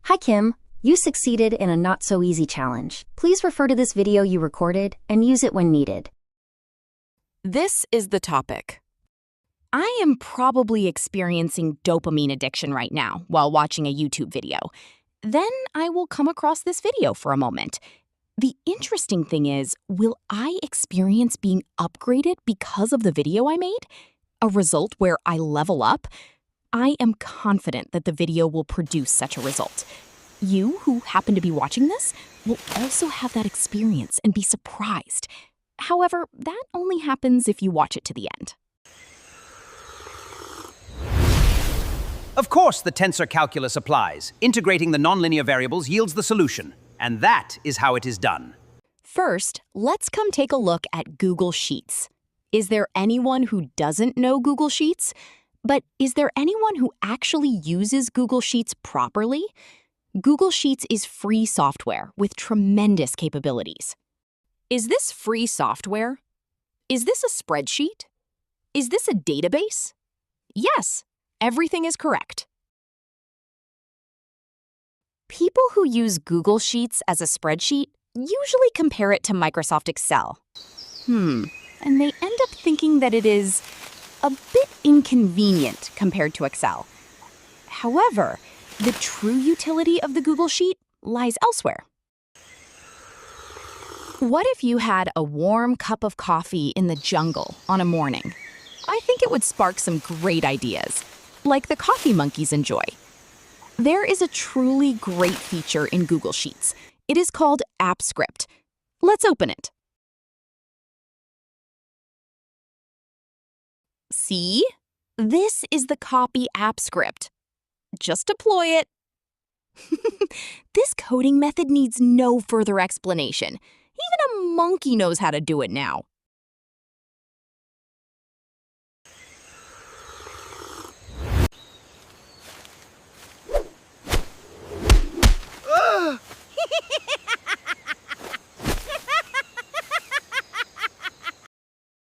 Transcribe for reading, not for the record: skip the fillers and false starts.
Hi Kim, you succeeded in a not-so-easy challenge. Please refer to this video you recorded and use it when needed. This is the topic. I am probably experiencing dopamine addiction right now while watching a YouTube video. Then I will come across this video for a moment. The interesting thing is, will I experience being upgraded because of the video I made? A result where I level up? I am confident that the video will produce such a result. You, who happen to be watching this, will also have that experience and be surprised. However, that only happens if you watch it to the end. Of course, the tensor calculus applies. Integrating the nonlinear variables yields the solution. And that is how it is done. First, let's come take a look at Google Sheets. Is there anyone who doesn't know Google Sheets? But is there anyone who actually uses Google Sheets properly? Google Sheets is free software with tremendous capabilities. Is this free software? Is this a spreadsheet? Is this a database? Yes, everything is correct. People who use Google Sheets as a spreadsheet usually compare it to Microsoft Excel. And they end up thinking that it is a bit inconvenient compared to Excel. However, the true utility of the Google Sheet lies elsewhere. What if you had a warm cup of coffee in the jungle on a morning? I think it would spark some great ideas, like the coffee monkeys enjoy. There is a truly great feature in Google Sheets. It is called AppScript. Let's open it. See? This is the copy AppScript. Just deploy it. This coding method needs no further explanation. Even a monkey knows how to do it now.